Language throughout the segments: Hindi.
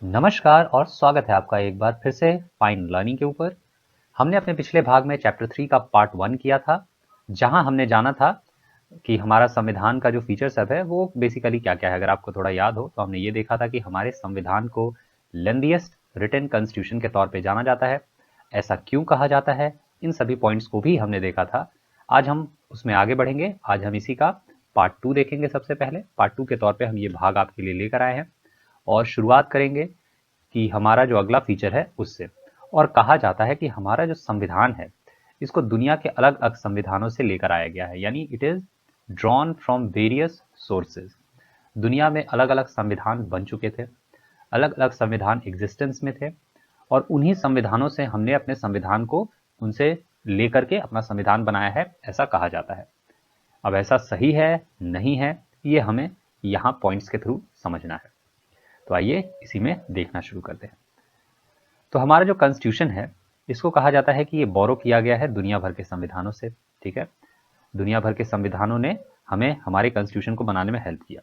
नमस्कार और स्वागत है आपका एक बार फिर से फाइन लर्निंग के ऊपर। हमने अपने पिछले भाग में चैप्टर 3 का पार्ट 1 किया था, जहां हमने जाना था कि हमारा संविधान का जो फीचर सब है वो बेसिकली क्या-क्या है। अगर आपको थोड़ा याद हो तो हमने ये देखा था कि हमारे संविधान को लेंथीएस्ट रिटन कॉन्स्टिट्यूशन के तौर पे जाना जाता है। ऐसा क्यों कहा जाता है, इन सभी पॉइंट्स को भी हमने देखा था। आज हम उसमें आगे बढ़ेंगे। आज हम इसी का पार्ट 2 देखेंगे। सबसे पहले पार्ट 2 के तौर पे हम ये भाग आपके लिए लेकर आए हैं और शुरुआत करेंगे कि हमारा जो अगला फीचर है उससे। और कहा जाता है कि हमारा जो संविधान है इसको दुनिया के अलग अलग संविधानों से लेकर आया गया है, यानी it is drawn from various sources. दुनिया में अलग अलग संविधान बन चुके थे, अलग अलग संविधान एग्जिस्टेंस में थे, और उन्हीं संविधानों से हमने अपने संविधान को उनसे लेकर के अपना संविधान बनाया है, ऐसा कहा जाता है। अब ऐसा सही है नहीं है, ये हमें यहाँ पॉइंट्स के थ्रू समझना है। तो आइए इसी में देखना शुरू करते हैं। तो हमारा जो कॉन्स्टिट्यूशन है इसको कहा जाता है कि ये बोरो किया गया है दुनिया भर के संविधानों से। ठीक है, दुनिया भर के संविधानों ने हमें हमारे कॉन्स्टिट्यूशन को बनाने में हेल्प किया।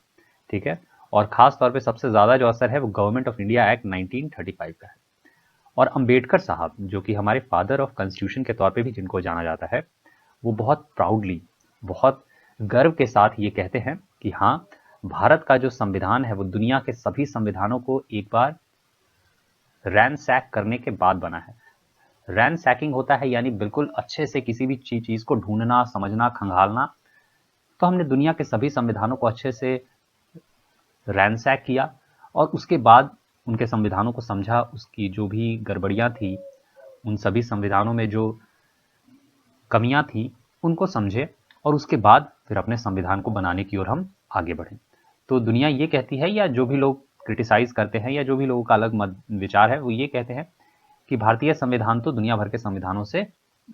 ठीक है, और खास तौर पे सबसे ज्यादा जो असर है वो गवर्नमेंट ऑफ इंडिया एक्ट 1935 का है। और अंबेडकर साहब, जो कि हमारे फादर ऑफ कॉन्स्टिट्यूशन के तौर पे भी जिनको जाना जाता है, वो बहुत प्राउडली, बहुत गर्व के साथ ये कहते हैं कि हाँ, भारत का जो संविधान है वो दुनिया के सभी संविधानों को एक बार रैनसैक करने के बाद बना है। रैनसैकिंग होता है यानी बिल्कुल अच्छे से किसी भी चीज को ढूंढना, समझना, खंगालना। तो हमने दुनिया के सभी संविधानों को अच्छे से रैनसैक किया और उसके बाद उनके संविधानों को समझा, उसकी जो भी गड़बड़ियां थी, उन सभी संविधानों में जो कमियां थी उनको समझे, और उसके बाद फिर अपने संविधान को बनाने की ओर हम आगे बढ़े। तो दुनिया ये कहती है, या जो भी लोग क्रिटिसाइज करते हैं, या जो भी लोगों का अलग मत विचार है, वो ये कहते हैं कि भारतीय संविधान तो दुनिया भर के संविधानों से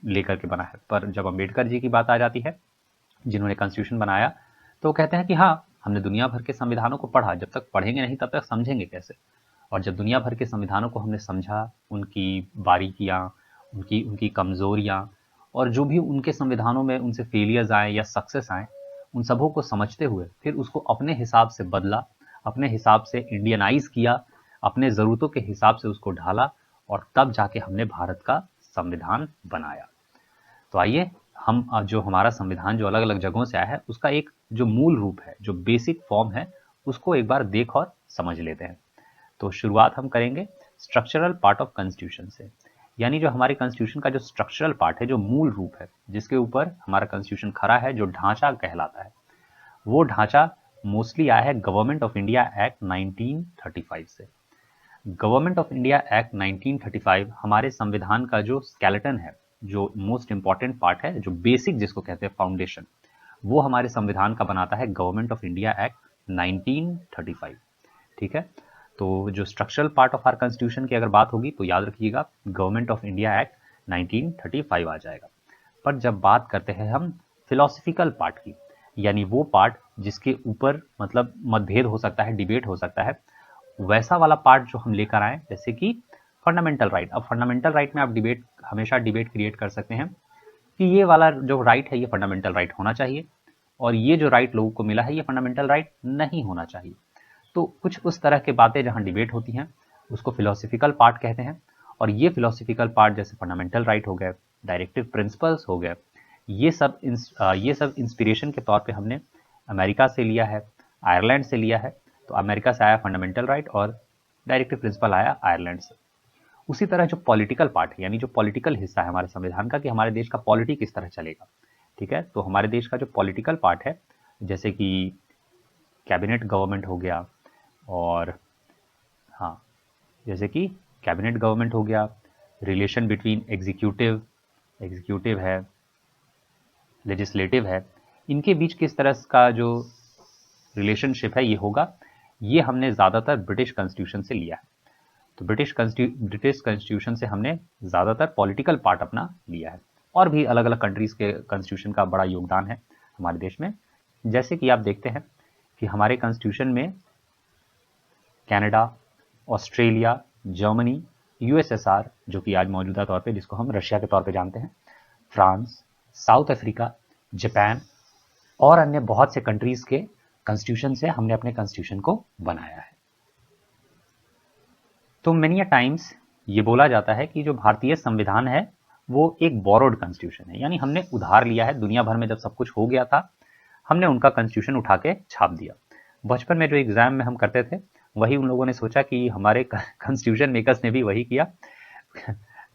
लेकर के बना है। पर जब अंबेडकर जी की बात आ जाती है, जिन्होंने कॉन्स्टिट्यूशन बनाया, तो वो कहते हैं कि हाँ, हमने दुनिया भर के संविधानों को पढ़ा, जब तक पढ़ेंगे नहीं तब तक समझेंगे कैसे। और जब दुनिया भर के संविधानों को हमने समझा, उनकी बारीकियां, उनकी उनकी कमजोरियां, और जो भी उनके संविधानों में उनसे फेलियर्स आए या सक्सेस आए, उन सबों को समझते हुए फिर उसको अपने हिसाब से बदला, अपने हिसाब से इंडियनाइज किया, अपने ज़रूरतों के हिसाब से उसको ढाला, और तब जाके हमने भारत का संविधान बनाया। तो आइए हम जो हमारा संविधान जो अलग अलग जगहों से आया है उसका एक जो मूल रूप है, जो बेसिक फॉर्म है, उसको एक बार देख और समझ लेते हैं। तो शुरुआत हम करेंगे स्ट्रक्चरल पार्ट ऑफ कॉन्स्टिट्यूशन से, यानी जो हमारे कॉन्स्टिट्यूशन का जो स्ट्रक्चरल पार्ट है, जो मूल रूप है, जिसके ऊपर हमारा कॉन्स्टिट्यूशन खड़ा है, जो ढांचा कहलाता है, वो ढांचा मोस्टली आया है गवर्नमेंट ऑफ इंडिया एक्ट 1935 से। गवर्नमेंट ऑफ इंडिया एक्ट 1935 हमारे संविधान का जो स्केलेटन है, जो मोस्ट इंपॉर्टेंट पार्ट है, जो बेसिक जिसको कहते हैं फाउंडेशन, वो हमारे संविधान का बनाता है गवर्नमेंट ऑफ इंडिया एक्ट 1935। ठीक है, तो जो structural part of our constitution की अगर बात होगी तो याद रखिएगा गवर्नमेंट ऑफ इंडिया एक्ट 1935 आ जाएगा। पर जब बात करते हैं हम फिलोसफिकल पार्ट की, यानी वो पार्ट जिसके ऊपर मतलब मतभेद हो सकता है, डिबेट हो सकता है, वैसा वाला पार्ट जो हम लेकर आए, जैसे कि फंडामेंटल राइट। अब फंडामेंटल राइट में आप डिबेट, हमेशा डिबेट क्रिएट कर सकते हैं कि ये वाला जो राइट है ये फंडामेंटल राइट होना चाहिए, और ये जो राइट लोगों को मिला है ये फंडामेंटल राइट नहीं होना चाहिए। तो कुछ उस तरह की बातें जहां डिबेट होती हैं उसको फिलोसफिकल पार्ट कहते हैं। और ये फिलोसफिकल पार्ट जैसे फंडामेंटल राइट हो गए, डायरेक्टिव प्रिंसिपल्स हो गए, ये सब इंस्पिरेशन के तौर पे हमने अमेरिका से लिया है, आयरलैंड से लिया है। तो अमेरिका से आया फंडामेंटल राइट और डायरेक्टिव प्रिंसिपल आया आयरलैंड से। उसी तरह जो पॉलिटिकल पार्ट है, यानी जो पॉलिटिकल हिस्सा है हमारे संविधान का, कि हमारे देश का पॉलिटी किस तरह चलेगा। ठीक है, तो हमारे देश का जो पॉलिटिकल पार्ट है, जैसे कि कैबिनेट गवर्नमेंट हो गया, और हाँ, जैसे कि कैबिनेट गवर्नमेंट हो गया, रिलेशन बिटवीन एग्जीक्यूटिव एग्जीक्यूटिव है, लेजिस्लेटिव है, इनके बीच किस तरह का जो रिलेशनशिप है ये होगा, ये हमने ज़्यादातर ब्रिटिश कॉन्स्टिट्यूशन से लिया है। तो ब्रिटिश कॉन्स्टिट्यूशन से हमने ज़्यादातर पॉलिटिकल पार्ट अपना लिया है। और भी अलग अलग कंट्रीज़ के कॉन्स्टिट्यूशन का बड़ा योगदान है हमारे देश में। जैसे कि आप देखते हैं कि हमारे कॉन्स्टिट्यूशन में कनाडा, ऑस्ट्रेलिया, जर्मनी, यूएसएसआर, जो कि आज मौजूदा तौर पे जिसको हम रशिया के तौर पे जानते हैं, फ्रांस, साउथ अफ्रीका, जापान और अन्य बहुत से कंट्रीज़ के कॉन्स्टिट्यूशन से हमने अपने कॉन्स्टिट्यूशन को बनाया है। तो मेनी अ टाइम्स ये बोला जाता है कि जो भारतीय संविधान है वो एक बोरोड कॉन्स्टिट्यूशन है, यानी हमने उधार लिया है। दुनिया भर में जब सब कुछ हो गया था, हमने उनका कॉन्स्टिट्यूशन उठा के छाप दिया। बचपन में जो एग्जाम में हम करते थे, वही उन लोगों ने सोचा कि हमारे कॉन्स्टिट्यूशन मेकर्स ने भी वही किया,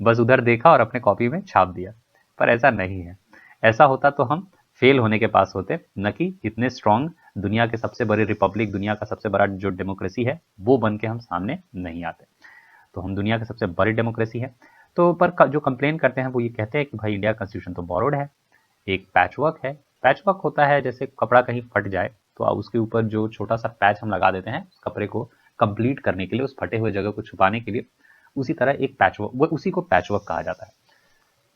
बस उधर देखा और अपने कॉपी में छाप दिया। पर ऐसा नहीं है। ऐसा होता तो हम फेल होने के पास होते, न कि इतने स्ट्रांग दुनिया के सबसे बड़े रिपब्लिक, दुनिया का सबसे बड़ा जो डेमोक्रेसी है वो बन के हम सामने नहीं आते। तो हम दुनिया के सबसे बड़ी डेमोक्रेसी है। तो पर जो कंप्लेन करते हैं वो ये कहते हैं कि भाई इंडिया कॉन्स्टिट्यूशन तो बोरोड है, एक पैचवर्क है। पैचवर्क होता है जैसे कपड़ा कहीं फट जाए तो उसके ऊपर जो छोटा सा पैच हम लगा देते हैं उस कपड़े को कंप्लीट करने के लिए, उस फटे हुए जगह को छुपाने के लिए। उसी तरह एक पैचवर्क, वो उसी को पैचवर्क कहा जाता है।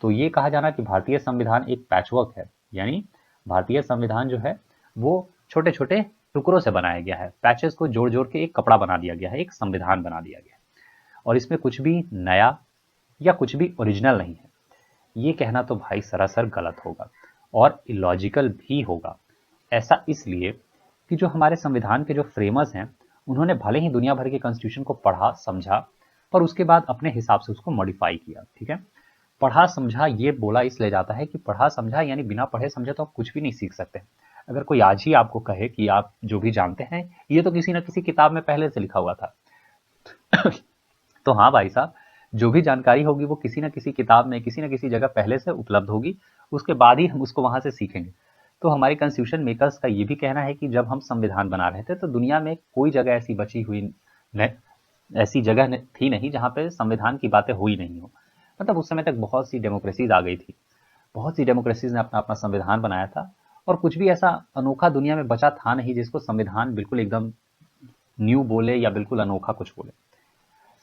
तो ये कहा जाना कि भारतीय संविधान एक पैचवर्क है, यानी भारतीय संविधान जो है वो छोटे छोटे टुकड़ों से बनाया गया है, पैचेस को जोड़ जोड़ के एक कपड़ा बना दिया गया है, एक संविधान बना दिया गया है। और इसमें कुछ भी नया या कुछ भी ओरिजिनल नहीं है। ये कहना तो भाई सरासर गलत होगा और इलॉजिकल भी होगा। ऐसा इसलिए कि जो हमारे संविधान के जो फ्रेमर्स हैं, उन्होंने भले ही दुनिया भर के कॉन्स्टिट्यूशन को पढ़ा समझा, पर उसके बाद अपने हिसाब से उसको मॉडिफाई किया। ठीक है, पढ़ा समझा ये बोला इसलिए जाता है कि पढ़ा समझा यानी बिना पढ़े समझे तो आप कुछ भी नहीं सीख सकते। अगर कोई आज ही आपको कहे कि आप जो भी जानते हैं ये तो किसी न किसी किताब में पहले से लिखा हुआ था, तो हाँ भाई साहब, जो भी जानकारी होगी वो किसी न किसी किताब में किसी न किसी जगह पहले से उपलब्ध होगी, उसके बाद ही हम उसको वहां से सीखेंगे। तो हमारे कॉन्स्टिट्यूशन मेकर्स का ये भी कहना है कि जब हम संविधान बना रहे थे तो दुनिया में कोई जगह ऐसी बची हुई ऐसी जगह थी नहीं जहाँ पे संविधान की बातें हुई नहीं हो। मतलब उस समय तक बहुत सी डेमोक्रेसीज आ गई थी, बहुत सी डेमोक्रेसीज ने अपना अपना संविधान बनाया था, और कुछ भी ऐसा अनोखा दुनिया में बचा था नहीं जिसको संविधान बिल्कुल एकदम न्यू बोले या बिल्कुल अनोखा कुछ बोले।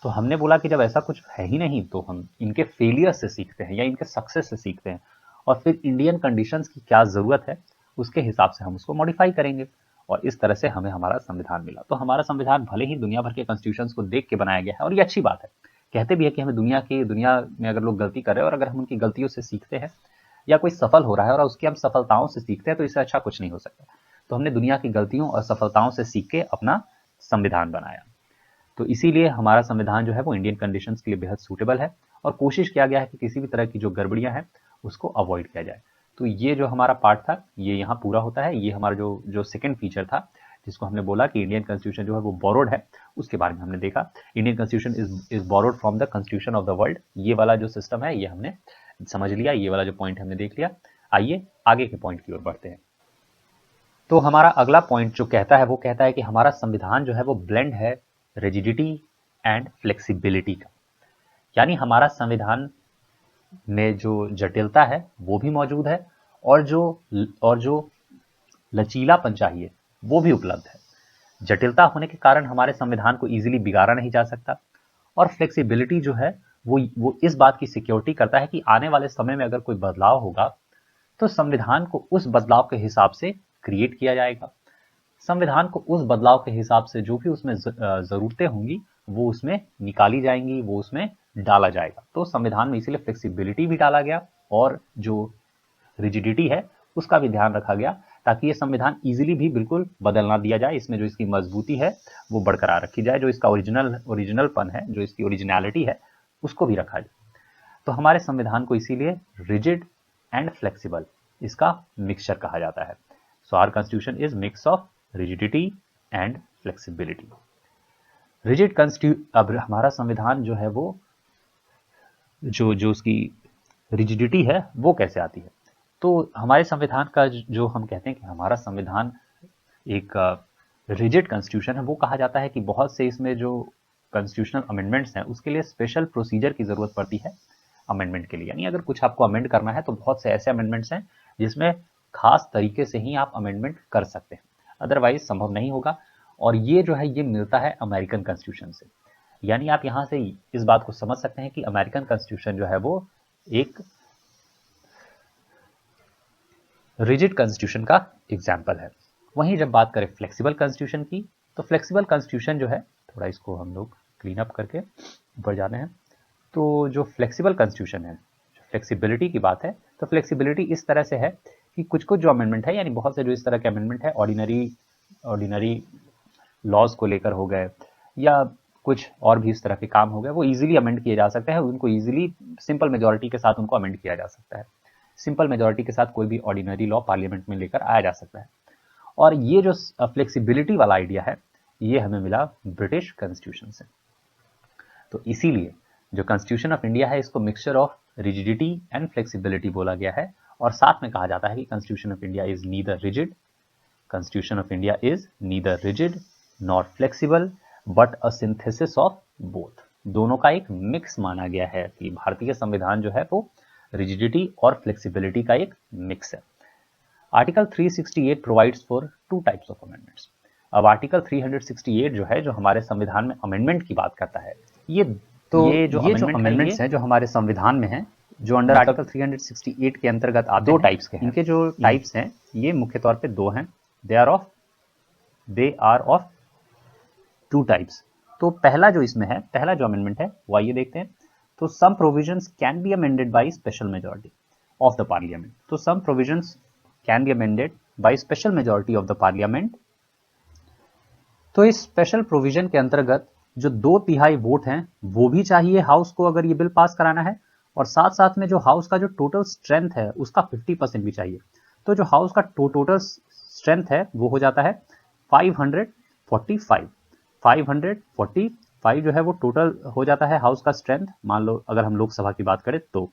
तो हमने बोला कि जब ऐसा कुछ है ही नहीं तो हम इनके फेलियर से सीखते हैं या इनके सक्सेस से सीखते हैं, और फिर इंडियन कंडीशंस की क्या ज़रूरत है उसके हिसाब से हम उसको मॉडिफाई करेंगे, और इस तरह से हमें हमारा संविधान मिला। तो हमारा संविधान भले ही दुनिया भर के कॉन्स्टिट्यूशंस को देख के बनाया गया है, और ये अच्छी बात है। कहते भी है कि हमें दुनिया में अगर लोग गलती कर रहे हैं और अगर हम उनकी गलतियों से सीखते हैं, या कोई सफल हो रहा है और उसकी हम सफलताओं से सीखते हैं, तो इससे अच्छा कुछ नहीं हो सकता। तो हमने दुनिया की गलतियों और सफलताओं से सीख के अपना संविधान बनाया। तो इसीलिए हमारा संविधान जो है वो इंडियन कंडीशंस के लिए बेहद सूटेबल है, और कोशिश किया गया है कि किसी भी तरह की जो गड़बड़ियां हैं उसको अवॉइड किया जाए। तो ये जो हमारा पार्ट था ये यहाँ पूरा होता है। ये हमारा जो सेकंड फीचर था जिसको हमने बोला कि इंडियन कॉन्स्टिट्यूशन जो है वो बोरोड है, उसके बारे में हमने देखा। Indian constitution is borrowed from the constitution of the world. ये वाला जो सिस्टम है ये हमने समझ लिया, ये वाला जो पॉइंट हमने देख लिया। आइए आगे के पॉइंट की ओर बढ़ते हैं। तो हमारा अगला पॉइंट जो कहता है वो कहता है कि हमारा संविधान जो है वो ब्लेंड है रिजिडिटी एंड फ्लेक्सिबिलिटी का, यानी हमारा संविधान में जो जटिलता है वो भी मौजूद है, और जो लचीलापन चाहिए वो भी उपलब्ध है। जटिलता होने के कारण हमारे संविधान को इजीली बिगाड़ा नहीं जा सकता, और फ्लेक्सिबिलिटी जो है वो इस बात की सिक्योरिटी करता है कि आने वाले समय में अगर कोई बदलाव होगा तो संविधान को उस बदलाव के हिसाब से क्रिएट किया जाएगा। संविधान को उस बदलाव के हिसाब से जो भी उसमें जरूरतें होंगी वो उसमें निकाली जाएंगी, वो उसमें डाला जाएगा। तो संविधान में इसीलिए फ्लेक्सिबिलिटी भी डाला गया और जो रिजिडिटी है उसका भी ध्यान रखा गया, ताकि ये संविधान इजीली भी बिल्कुल बदल ना दिया जाए। इसमें जो इसकी मजबूती है वो बरकरार रखी जाए, जो इसका ओरिजिनलपन है, जो इसकी ओरिजिनलिटी है उसको भी रखा जाए। तो हमारे संविधान को इसीलिए रिजिड एंड फ्लेक्सिबल, इसका मिक्सचर कहा जाता है। So our constitution is mix of rigidity and flexibility. Rigid constitution, अब हमारा संविधान जो है वो जो उसकी रिजिडिटी है वो कैसे आती है। तो हमारे संविधान का जो हम कहते हैं कि हमारा संविधान एक रिजिड कॉन्स्टिट्यूशन है, वो कहा जाता है कि बहुत से इसमें जो कॉन्स्टिट्यूशनल अमेंडमेंट्स हैं उसके लिए स्पेशल प्रोसीजर की जरूरत पड़ती है अमेंडमेंट के लिए। यानी अगर कुछ आपको अमेंड करना है तो बहुत से ऐसे अमेंडमेंट्स हैं जिसमें खास तरीके से ही आप अमेंडमेंट कर सकते हैं, अदरवाइज संभव नहीं होगा। और ये जो है ये मिलता है अमेरिकन कॉन्स्टिट्यूशन से। यानी आप यहाँ से इस बात को समझ सकते हैं कि अमेरिकन कॉन्स्टिट्यूशन जो है वो एक रिजिड कॉन्स्टिट्यूशन का एग्जाम्पल है। वहीं जब बात करें फ्लेक्सिबल कॉन्स्टिट्यूशन की, तो फ्लेक्सिबल कॉन्स्टिट्यूशन जो है, थोड़ा इसको हम लोग क्लीन अप करके ऊपर जाने हैं। तो जो फ्लेक्सिबल कॉन्स्टिट्यूशन है, फ्लेक्सिबिलिटी की बात है, तो फ्लेक्सिबिलिटी इस तरह से है कि कुछ कुछ जो अमेंडमेंट है, यानी बहुत से जो इस तरह के अमेंडमेंट है ऑर्डिनरी लॉज को लेकर हो गए, या कुछ और भी इस तरह के काम हो गए, वो इजीली अमेंड किए जा सकते हैं, उनको इजीली सिंपल मेजोरिटी के साथ उनको अमेंड किया जा सकता है। सिंपल मेजोरिटी के साथ कोई भी ऑर्डिनरी लॉ पार्लियामेंट में लेकर आया जा सकता है। और ये जो फ्लेक्सिबिलिटी वाला आइडिया है, ये हमें मिला ब्रिटिश कॉन्स्टिट्यूशन से। तो इसीलिए जो कॉन्स्टिट्यूशन ऑफ इंडिया है, इसको mixture of rigidity and flexibility बोला गया है। और साथ में कहा जाता है कि constitution of India is neither rigid, constitution of India is neither rigid not flexible but a synthesis of both. दोनों का एक मिक्स माना गया है कि भारतीय संविधान जो है वो रिजिडिटी और फ्लेक्सिबिलिटी का एक मिक्स है। Article 368 provides for two types of amendments. अब आर्टिकल 368 जो है, जो हमारे संविधान में अमेंडमेंट की बात करता है, ये जो अमेंडमेंट्स हैं जो हमारे संविधान में हैं, जो अंडर आर्टिकल 368 के अंतर्गत आते हैं, दो टाइप्स के हैं। इनके जो टाइप्स हैं, ये मुख्य तौर पे दो हैं। They are of two types. तो पहला जो इसमें है, पहला जो अमेंडमेंट है वो आइए देखते हैं। तो some provisions can be amended by special majority of the parliament. तो some provisions can be amended by special majority of the parliament. तो इस स्पेशल प्रोविजन के अंतर्गत जो 2/3 वोट हैं वो भी चाहिए हाउस को अगर ये बिल पास कराना है, और साथ साथ में जो हाउस का जो टोटल स्ट्रेंथ है उसका 50% भी चाहिए। तो जो हाउस का टोटल स्ट्रेंथ है वो हो जाता है 545। 545 जो है वो टोटल हो जाता है हाउस का स्ट्रेंथ, मान लो अगर हम लोकसभा की बात करें तो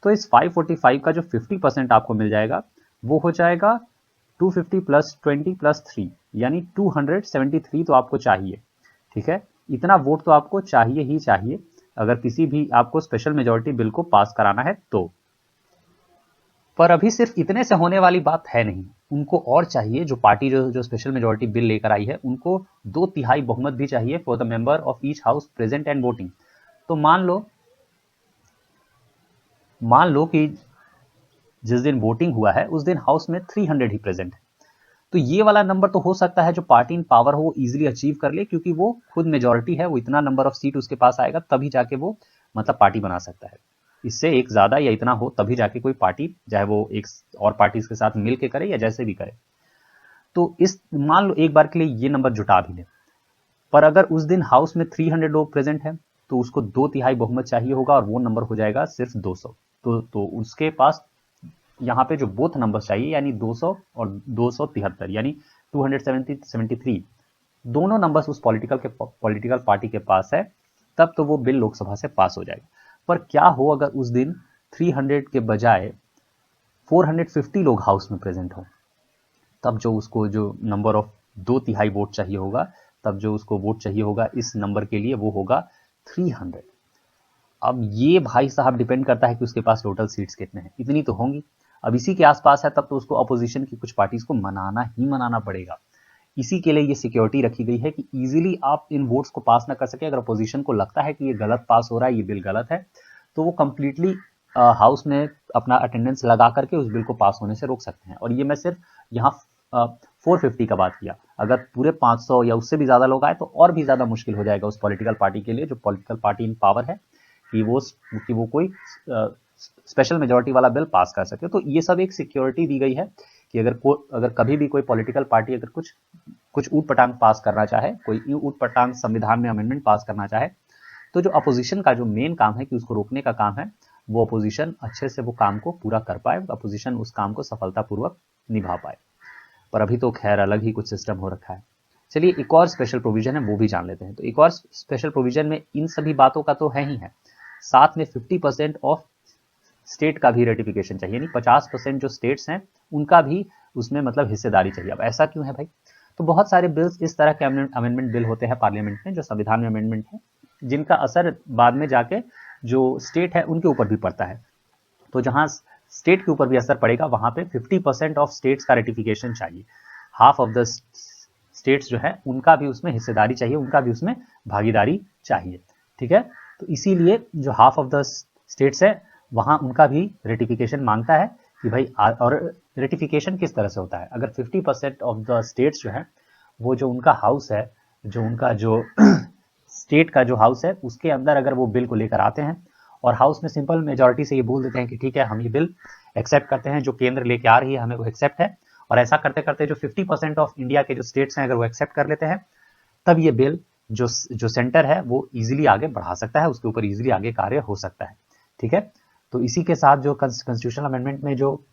इस 545 का जो 50% आपको मिल जाएगा वो हो जाएगा 250 + 20 + 3 यानी 273 तो आपको चाहिए। ठीक है, इतना वोट तो आपको चाहिए ही चाहिए अगर किसी भी आपको स्पेशल मेजॉरिटी बिल को पास कराना है तो। पर अभी सिर्फ इतने से होने वाली बात है नहीं, उनको और चाहिए। जो पार्टी जो स्पेशल मेजॉरिटी बिल लेकर आई है, उनको 2/3 बहुमत भी चाहिए for the member of each house present and voting. तो मान लो कि जिस दिन वोटिंग हुआ है उस दिन हाउस में 300 ही प्रेजेंट है, तो ये वाला नंबर तो हो सकता है जो पार्टी इन पावर हो वो इजीली अचीव कर ले, क्योंकि वो खुद मेजॉरिटी है, वो इतना नंबर ऑफ सीट उसके पास आएगा तभी जाके वो मतलब पार्टी बना सकता है। इससे एक ज्यादा या इतना हो तभी जाके कोई पार्टी, चाहे वो एक और पार्टी के साथ मिल के करे या जैसे भी करे। तो इस मान लो एक बार के लिए ये नंबर जुटा भी ले, पर अगर उस दिन हाउस में 300 लोग प्रेजेंट हैं तो उसको 2/3 बहुमत चाहिए होगा और वो नंबर हो जाएगा सिर्फ 200। तो उसके पास यहाँ पे जो बोथ नंबर चाहिए यानी 200 और 273 यानी 273 दोनों नंबर्स उस पॉलिटिकल पार्टी के पास है, तब तो वो बिल लोकसभा से पास हो जाएगा। पर क्या हो अगर उस दिन 300 के बजाय 450 लोग हाउस में प्रेजेंट हो, तब जो उसको जो नंबर ऑफ 2/3 वोट चाहिए होगा, तब जो उसको वोट चाहिए होगा इस नंबर के लिए वो होगा 300। अब ये भाई साहब डिपेंड करता है कि उसके पास टोटल सीट्स कितने हैं, इतनी तो होंगी। अब इसी के आसपास है तब तो उसको अपोजिशन की कुछ पार्टीज को मनाना पड़ेगा। इसी के लिए ये सिक्योरिटी रखी गई है कि इजीली आप इन वोट्स को पास ना कर सके। अगर अपोजिशन को लगता है कि ये गलत पास हो रहा है, ये बिल गलत है, तो वो कंप्लीटली हाउस में अपना अटेंडेंस लगा करके उस बिल को पास होने से रोक सकते हैं। और ये मैं सिर्फ यहाँ 450 का बात किया, अगर पूरे 500 या उससे भी ज्यादा लोग आए तो और भी ज्यादा मुश्किल हो जाएगा उस पॉलिटिकल पार्टी के लिए, जो पॉलिटिकल पार्टी इन पावर है, कि वो कोई स्पेशल मेजॉरिटी वाला बिल पास कर सके। तो ये सब एक सिक्योरिटी दी गई है कि अगर कभी भी कोई पॉलिटिकल पार्टी अगर कुछ ऊट-पटांग पास करना चाहे, कोई ऊट-पटांग संविधान में अमेंडमेंट पास करना चाहे, तो जो अपोजिशन का जो मेन काम है कि उसको रोकने का काम है, वो अपोजिशन अच्छे से वो काम को पूरा कर पाए, अपोजिशन उस काम को सफलतापूर्वक निभा पाए। पर अभी तो खैर अलग ही कुछ सिस्टम हो रखा है। चलिए एक और स्पेशल प्रोविजन है वो भी जान लेते हैं। तो एक और स्पेशल प्रोविजन में इन सभी बातों का तो है ही है, साथ में 50% ऑफ स्टेट का भी रेटिफिकेशन चाहिए, यानी 50% जो स्टेट्स हैं उनका भी उसमें मतलब हिस्सेदारी चाहिए। अब ऐसा क्यों है भाई? तो बहुत सारे बिल्स इस तरह के अमेंडमेंट बिल होते हैं पार्लियामेंट में, जो संविधान में अमेंडमेंट है, जिनका असर बाद में जाके जो स्टेट है उनके ऊपर भी पड़ता है। तो जहां स्टेट के ऊपर भी असर पड़ेगा वहां पे 50% ऑफ स्टेट्स का रेटिफिकेशन चाहिए। हाफ ऑफ द स्टेट्स जो है उनका भी उसमें हिस्सेदारी चाहिए, उनका भी उसमें भागीदारी चाहिए। ठीक है, तो इसीलिए जो हाफ ऑफ द स्टेट्स है वहां उनका भी रेटिफिकेशन मांगता है कि भाई, और रेटिफिकेशन किस तरह से होता है? अगर 50% ऑफ द स्टेट्स जो है वो जो उनका हाउस है, जो उनका जो स्टेट का जो हाउस है उसके अंदर अगर वो बिल को लेकर आते हैं और हाउस में सिंपल मेजॉरिटी से ये बोल देते हैं कि ठीक है हम ये बिल एक्सेप्ट करते हैं, जो केंद्र लेके आ रही है हमें वो एक्सेप्ट है, और ऐसा करते करते जो 50% ऑफ इंडिया के जो स्टेट्स हैं अगर वो एक्सेप्ट कर लेते हैं, तब ये बिल जो सेंटर है वो इजीली आगे बढ़ा सकता है, उसके ऊपर इजीली आगे कार्य हो सकता है। ठीक है, तो इसी के साथ जो कॉन्स्टिट्यूशनल अमेंडमेंट में जो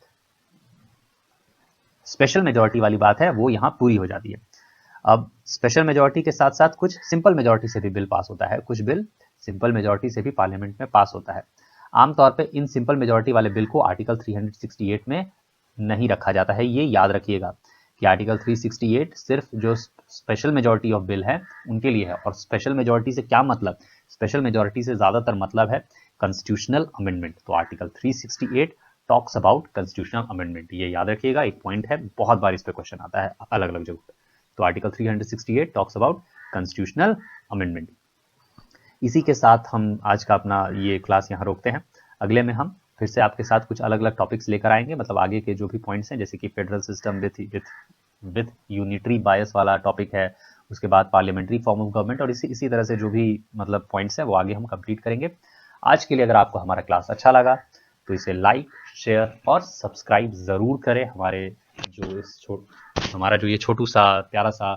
स्पेशल मेजोरिटी वाली बात है वो यहाँ पूरी हो जाती है। अब स्पेशल मेजोरिटी के साथ साथ कुछ सिंपल मेजोरिटी से भी बिल पास होता है, कुछ बिल सिंपल मेजोरिटी से भी पार्लियामेंट में पास होता है। आमतौर पे इन सिंपल मेजोरिटी वाले बिल को आर्टिकल 368 में नहीं रखा जाता है। ये याद रखिएगा कि आर्टिकल 368 सिर्फ जो स्पेशल मेजोरिटी ऑफ बिल है उनके लिए है। और स्पेशल मेजोरिटी से क्या मतलब? स्पेशल मेजोरिटी से ज्यादातर मतलब है कॉन्स्टिट्यूशनल अमेंडमेंट। तो article 368 talks about constitutional amendment, ये याद रखिएगा, एक पॉइंट है, बहुत बार इस पे क्वेश्चन आता है अलग अलग जगह पे। तो article 368 talks about constitutional amendment. इसी के साथ हम आज का अपना ये क्लास यहाँ रोकते हैं। अगले में हम फिर से आपके साथ कुछ अलग अलग टॉपिक्स लेकर आएंगे, मतलब आगे के जो भी पॉइंट्स हैं, जैसे कि फेडरल सिस्टम विथ यूनिटरी बायस वाला टॉपिक है, उसके बाद पार्लियामेंट्री फॉर्म ऑफ गवर्नमेंट, और इसी तरह से जो भी मतलब पॉइंट्स हैं वो आगे हम कंप्लीट करेंगे। आज के लिए अगर आपको हमारा क्लास अच्छा लगा तो इसे लाइक, शेयर और सब्सक्राइब जरूर करें। हमारा जो ये छोटू सा प्यारा सा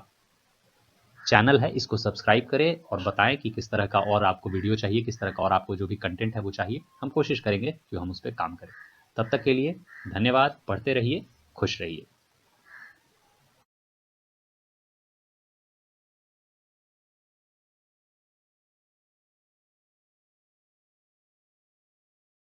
चैनल है इसको सब्सक्राइब करें और बताएं कि किस तरह का और आपको वीडियो चाहिए, किस तरह का और आपको जो भी कंटेंट है वो चाहिए। हम कोशिश करेंगे कि हम उस पर काम करें। तब तक के लिए धन्यवाद, पढ़ते रहिए, खुश रहिए।